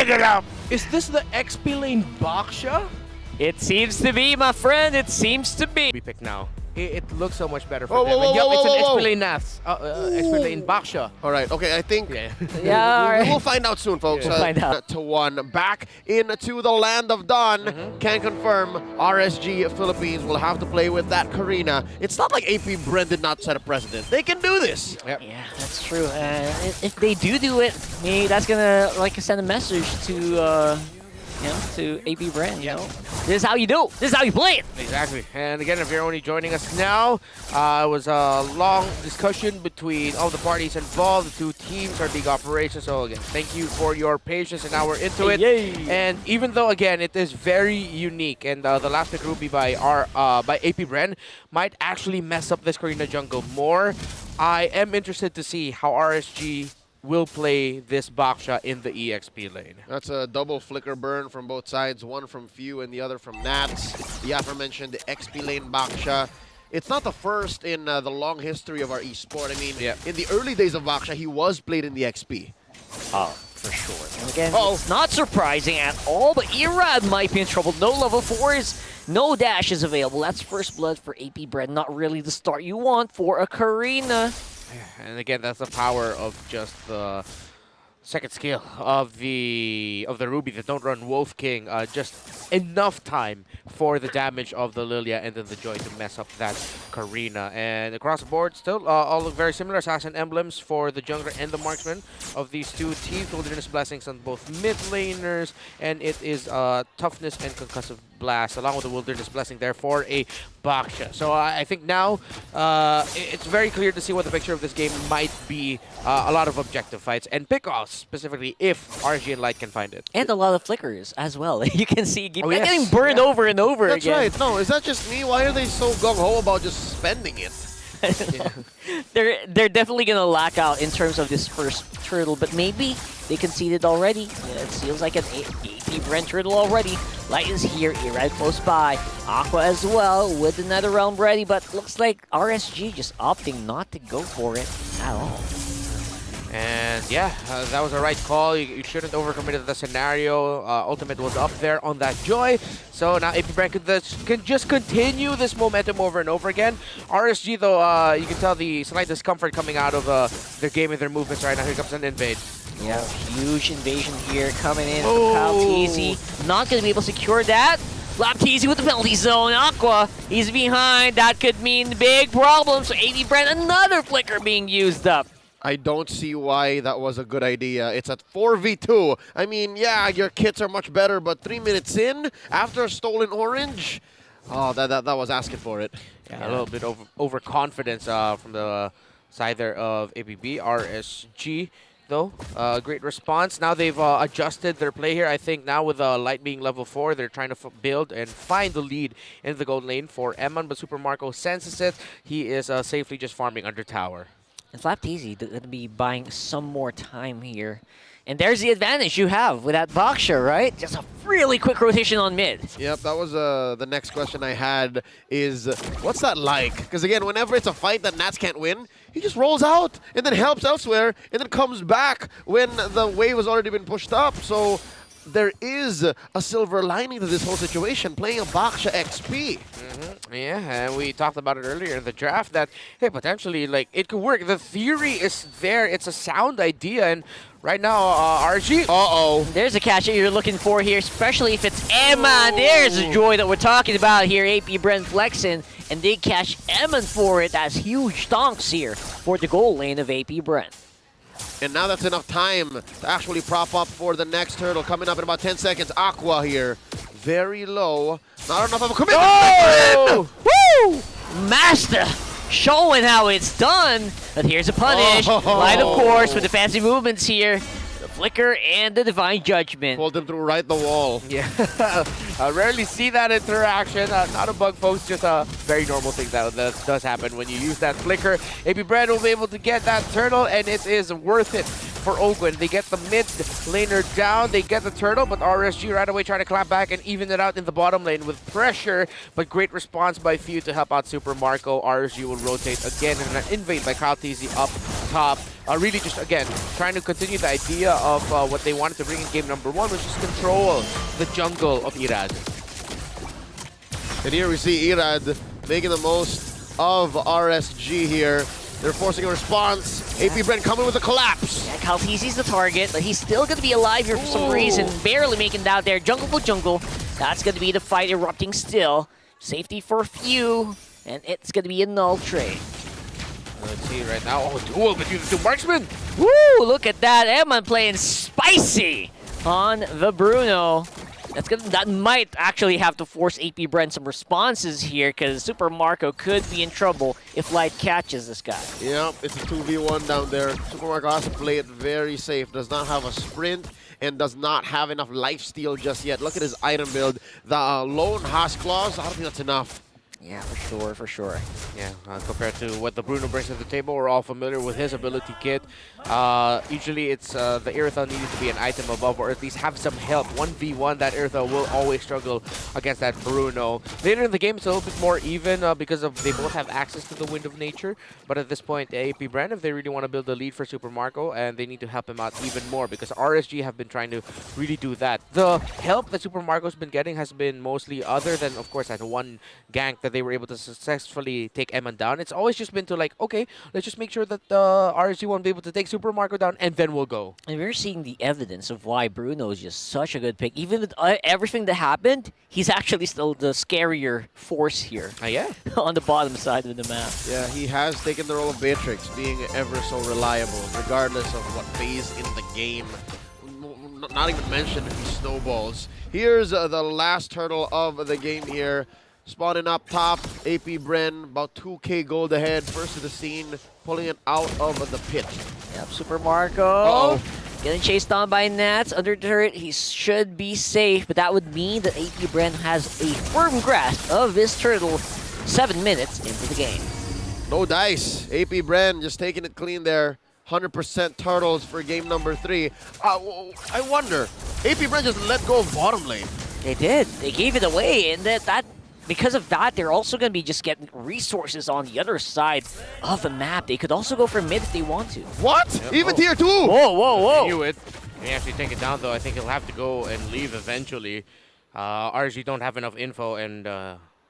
it up! Is this the XP lane Baksha? It seems to be, my friend. It seems to be. We pick now. It looks so much better for Whoa, them. whoa, And yup, whoa, it's an whoa, whoa. XP lane Nath. XP lane Baksha. All right, okay, I think Yeah. Yeah, all right. we'll find out soon, folks. We'll find out. To 1. Back into the land of Dawn. Can confirm RSG Philippines will have to play with that Karina. It's not like AP Bren did not set a precedent. They can do this. Yep. Yeah, that's true. If they do it, maybe that's gonna send a message to to AP Bren. You know, this is how you do. This is how you play it. Exactly. And again, if you're only joining us now, it was a long discussion between all the parties involved. The two teams are big operations. So again, thank you for your patience, and now we're into it. Yay. And even though again it is very unique, and the last pick Ruby by AP Bren might actually mess up this Karina jungle more, I am interested to see how RSG will play this Baksha in the EXP lane. That's a double flicker burn from both sides, one from Few and the other from Nats. The aforementioned XP lane Baksha. It's not the first in the long history of our esport. I mean, in the early days of Baksha, he was played in the XP. Oh, for sure. And again, it's not surprising at all, but Irad might be in trouble. No level 4s, no dash is available. That's first blood for AP Bren. Not really the start you want for a Karina. And again, that's the power of just the second skill of the Ruby that don't run Wolf King. Just enough time for the damage of the Lilia and then the Joy to mess up that Karina. And across the board, still all look very similar. Assassin emblems for the jungler and the marksman of these two teams. Wilderness blessings on both mid laners, and it is toughness and concussive blast along with the wilderness blessing there for a Baksha. So I think now it's very clear to see what the picture of this game might be. A lot of objective fights and pickoffs, specifically if RG and Light can find it. And a lot of flickers as well. You can see yes. getting burned over and over That's again. right. No, is that just me? Why are they so gung-ho about just spending it? They're definitely gonna lack out in terms of this first turtle, but maybe they conceded already. Yeah, it feels like an AP Bren turtle already. Light is here, right close by. Aqua as well with another round ready, but looks like RSG just opting not to go for it at all. And yeah, that was a right call. You shouldn't overcommit to the scenario. Ultimate was up there on that Joy. So now AP Bren can just continue this momentum over and over again. RSG though, you can tell the slight discomfort coming out of their game and their movements right now. Here comes an invade. Yeah, huge invasion here coming in from Kalteezy. Not going to be able to secure that. Lapteezy with the penalty zone. Aqua, he's behind. That could mean big problems. So AP Bren, another flicker being used up. I don't see why that was a good idea. It's at 4v2. I mean, yeah, your kits are much better, but 3 minutes in, after a stolen orange, oh, that was asking for it. Yeah, a little bit of overconfidence from the side there of ABB. RSG, though, great response. Now they've adjusted their play here. I think now with Light being level 4, they're trying to build and find the lead in the gold lane for Eman, but Super Marco senses it. He is safely just farming under tower. And Lapteezy going to be buying some more time here. And there's the advantage you have with that Baksha, right? Just a really quick rotation on mid. Yep, that was the next question I had is, what's that like? Because again, whenever it's a fight that Nats can't win, he just rolls out and then helps elsewhere and then comes back when the wave has already been pushed up. So there is a silver lining to this whole situation, playing a Baksha XP. Yeah, and we talked about it earlier in the draft that, hey, potentially, like, it could work. The theory is there. It's a sound idea, and right now, RG. Uh-oh. There's a catch that you're looking for here, especially if it's Eman. There's the Joy that we're talking about here. AP Bren flexing, and they catch Eman for it. That's huge donks here for the goal lane of AP Bren. And now that's enough time to actually prop up for the next turtle. Coming up in about 10 seconds. Aqua here. Very low. Not enough of a commitment. Oh! Woo! Master showing how it's done. But here's a punish. Light, of course, with the fancy movements here. The flicker and the divine judgment. Pulled him through right the wall. Yeah, I rarely see that interaction. Not a bug, folks, just a very normal thing that does happen when you use that flicker. AP Bren will be able to get that turtle, and it is worth it for Ogwen. They get the mid laner down, they get the turtle, but RSG right away trying to clap back and even it out in the bottom lane with pressure, but great response by Few to help out Super Marco. RSG will rotate again, and an invade by Kalteezy up top. really just, again, trying to continue the idea of what they wanted to bring in game number 1, which is control the jungle of Irad. And here we see Irad making the most of RSG here. They're forcing a response. AP Bren coming with a collapse. Yeah, Kaltizi's the target, but he's still going to be alive here for some reason. Barely making it out there. Jungle for jungle. That's going to be the fight erupting still. Safety for a few, and it's going to be a null trade. Let's see right now. Oh, duel between the two marksmen. Woo! Look at that. Emman playing spicy on the Bruno. That might actually have to force AP Bren some responses here, because Super Marco could be in trouble if Light catches this guy. Yep, it's a 2v1 down there. Super Marco has to play it very safe. Does not have a sprint and does not have enough lifesteal just yet. Look at his item build. The lone Haas Claws, I don't think that's enough. Yeah, for sure, for sure. Yeah, compared to what the Bruno brings to the table, we're all familiar with his ability kit. Usually it's the Iritha needed to be an item above, or at least have some help. 1v1, that Iritha will always struggle against that Bruno. Later in the game, it's a little bit more even because of they both have access to the Wind of Nature. But at this point, AP Bren, if they really want to build a lead for Super Marco, and they need to help him out even more, because RSG have been trying to really do that. The help that Super Marco's been getting has been mostly, other than, of course, that one gank that they were able to successfully take Emman down. It's always just been to like, okay, let's just make sure that RSG won't be able to take Super Marco down, and then we'll go. And we're seeing the evidence of why Bruno is just such a good pick. Even with everything that happened, he's actually still the scarier force here. Yeah. On the bottom side of the map. Yeah, he has taken the role of Beatrix, being ever so reliable, regardless of what phase in the game. Not even mention if he snowballs. Here's the last turtle of the game here. Spawning up top, AP Bren, about 2k gold ahead. First to the scene, pulling it out of the pit. Yep, Super Marco. Getting chased down by Nats. Under turret, he should be safe, but that would mean that AP Bren has a firm grasp of this turtle 7 minutes into the game. No dice. AP Bren just taking it clean there. 100% turtles for game number 3. I wonder, AP Bren just let go of bottom lane. They did. They gave it away, and that because of that, they're also going to be just getting resources on the other side of the map. They could also go for mid if they want to. What? Yep. Even tier 2? Whoa, whoa, whoa. Knew it. When he actually take it down, though, I think he'll have to go and leave eventually. RSG don't have enough info, and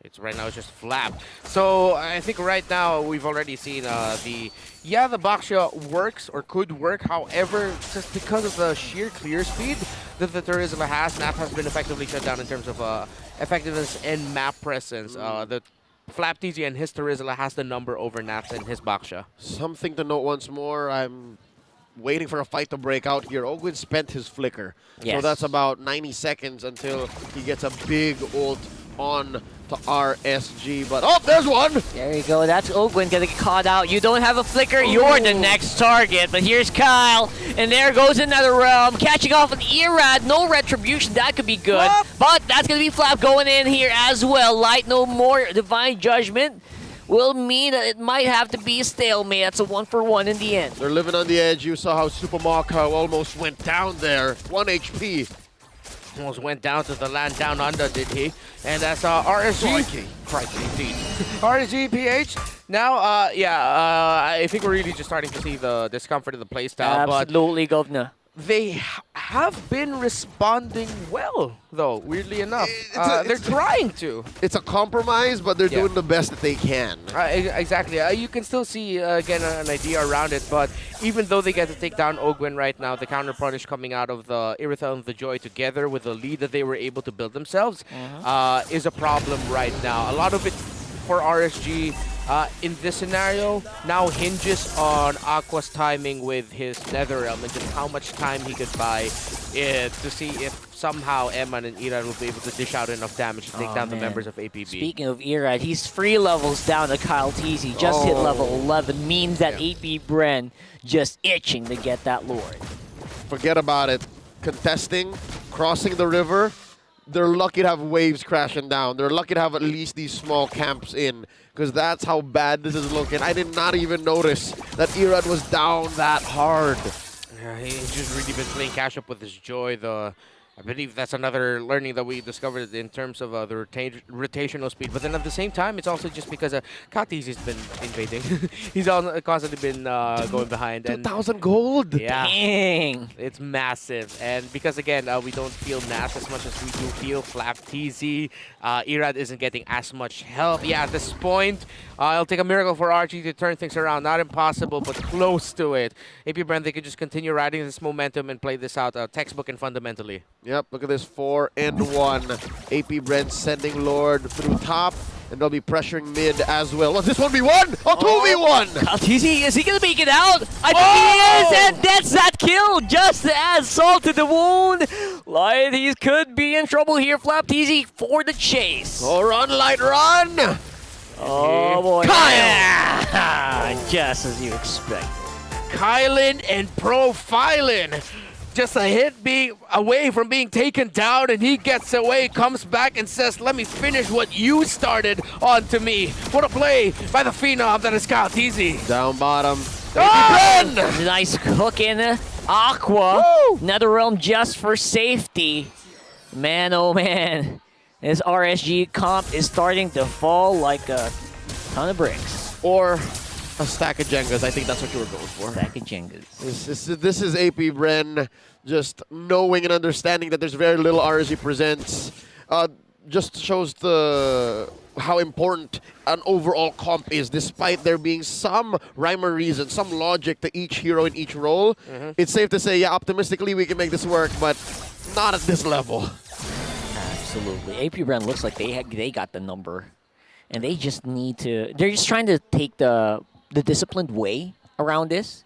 it's right now it's just flap. So I think right now we've already seen the Baksha works or could work. However, just because of the sheer clear speed that the Turisma has, Nap has been effectively shut down in terms of effectiveness and map presence. The Flap TZ and his Turisma has the number over Naps and his Baksha. Something to note once more, I'm waiting for a fight to break out here. Ogwin spent his flicker. Yes. So that's about 90 seconds until he gets a big ult on to RSG. But, oh, there's one! There you go. That's Ogwin gonna get caught out. You don't have a flicker. You're the next target. But here's Kyle. And there goes another realm. Catching off an Irad. No retribution. That could be good. Flap. But that's gonna be Flap going in here as well. Light no more. Divine Judgment will mean that it might have to be a stalemate. That's a 1-for-1 in the end. They're living on the edge. You saw how Super Marco almost went down there. 1 HP. Almost went down to the land down under, did he? And that's RSG. Crikey, indeed. RSG PH. Now, I think we're really just starting to see the discomfort of the playstyle. Absolutely, Governor. They have been responding well, though, weirdly enough. They're trying to. It's a compromise, but they're doing the best that they can. Exactly. You can still see, again, an idea around it, but even though they get to take down Ogwin right now, the counter punish coming out of the Iritha and the Joy together with the lead that they were able to build themselves is a problem right now. A lot of it for RSG in this scenario now hinges on Aqua's timing with his Netherrealm and just how much time he could buy to see if somehow Emman and Irad will be able to dish out enough damage to take down the members of APB. Speaking of Irad, he's 3 levels down to Kyle TZ. Just hit level 11. Means that AP Bren just itching to get that Lord. Forget about it. Contesting, crossing the river, they're lucky to have waves crashing down. They're lucky to have at least these small camps in, because that's how bad this is looking. I did not even notice that Irad was down that hard. Yeah, he's just really been playing catch up with his Joy. The I believe that's another learning that we discovered in terms of the rotational speed. But then at the same time, it's also just because Kati's been invading. He's constantly been going behind. 2,000 gold. Yeah, Dang. it's massive. And because, again, we don't feel Nas as much as we do feel Flap TZ. Irad isn't getting as much help. Yeah, at this point, it'll take a miracle for Archie to turn things around. Not impossible, but close to it. Apbr, they could just continue riding this momentum and play this out textbook and fundamentally. Yep, look at this 4-1. Apbr sending Lord through top, and they'll be pressuring mid as well. What's this 1v1? Oh, 2v1! Kaltizi, is he gonna make it out? I think he is, and that's that kill, just as salt to the wound. Lighties could be in trouble here. Flap TZ for the chase. Oh, run, Light, run! Oh boy. Kyle! Just as you expect. Kylan and Profiling. Just a hit being away from being taken down, and he gets away, comes back and says, let me finish what you started onto me. What a play by the phenom that is Kyle TZ. Down bottom. Oh! Nice hook in Aqua. Woo! NetherRealm just for safety. Man, oh man. This RSG comp is starting to fall like a ton of bricks. Or a stack of Jengas. I think that's what you were going for. Stack of Jengas. This is Apbr just knowing and understanding that there's very little RSG presents. Just shows how important an overall comp is, despite there being some rhyme or reason, some logic to each hero in each role. It's safe to say, yeah, optimistically we can make this work, but not at this level. Absolutely. Apbr looks like they got the number. And they just need to... They're just trying to take the disciplined way around this.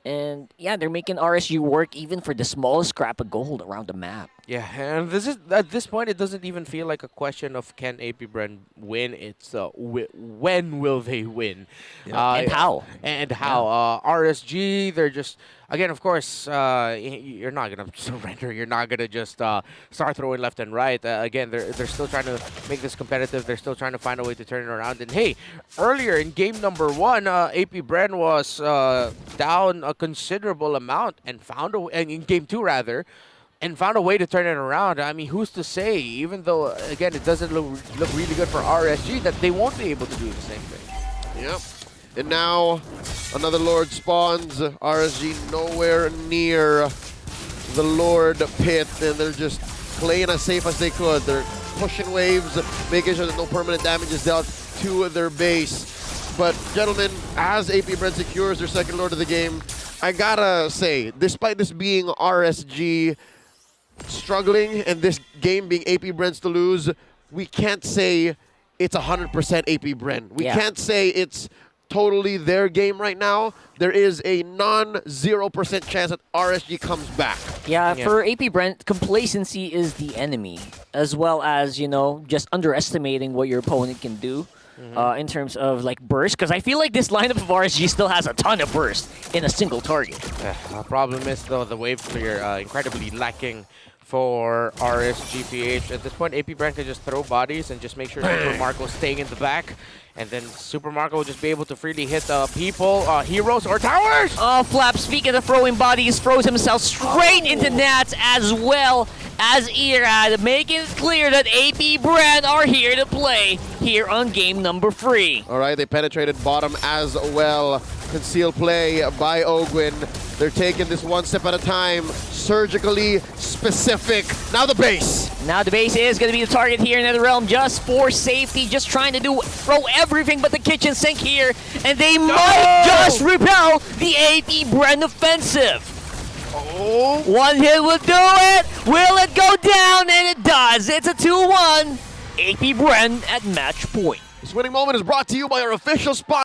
And yeah, they're making RSU work even for the smallest scrap of gold around the map. Yeah, and this is at this point, it doesn't even feel like a question of can Apbr win. It's when will they win, And how? And how. RSG, they're just again, of course, you're not gonna surrender. You're not gonna just start throwing left and right. Again, they're still trying to make this competitive. They're still trying to find a way to turn it around. And hey, earlier in game number 1, Apbr was down a considerable amount and found and in game 2 rather. And found a way to turn it around. I mean, who's to say, even though, again, it doesn't look really good for RSG, that they won't be able to do the same thing. Yep. And now, another Lord spawns. RSG nowhere near the Lord pit, and they're just playing as safe as they could. They're pushing waves, making sure that no permanent damage is dealt to their base. But, gentlemen, as Apbr secures their second Lord of the game, I gotta say, despite this being RSG struggling and this game being Apbr to lose, we can't say it's 100% Apbr. We can't say it's totally their game right now. There is a non-0% chance that RSG comes back. Yeah, for Apbr, complacency is the enemy, as well as, you know, just underestimating what your opponent can do. In terms of like burst, because I feel like this lineup of RSG still has a ton of burst in a single target. The problem is though the wave clear incredibly lacking for RSGPH. At this point, Apbr can just throw bodies and just make sure Super Marco staying in the back. And then Super Marco will just be able to freely hit people, heroes, or towers! Oh, Flap, speaking of throwing bodies, throws himself straight into Nats as well as Irad, making it clear that Apbr are here to play here on game number 3. All right, they penetrated bottom as well. Concealed play by Ogwin. They're taking this one step at a time, surgically specific. Now the base. Now the base is going to be the target here in NetherRealm just for safety, just trying to throw everything but the kitchen sink here, and they might just repel the Apbr offensive. Oh. One hit will do it. Will it go down? And it does. It's a 2-1. Apbr at match point. This winning moment is brought to you by our official sponsor.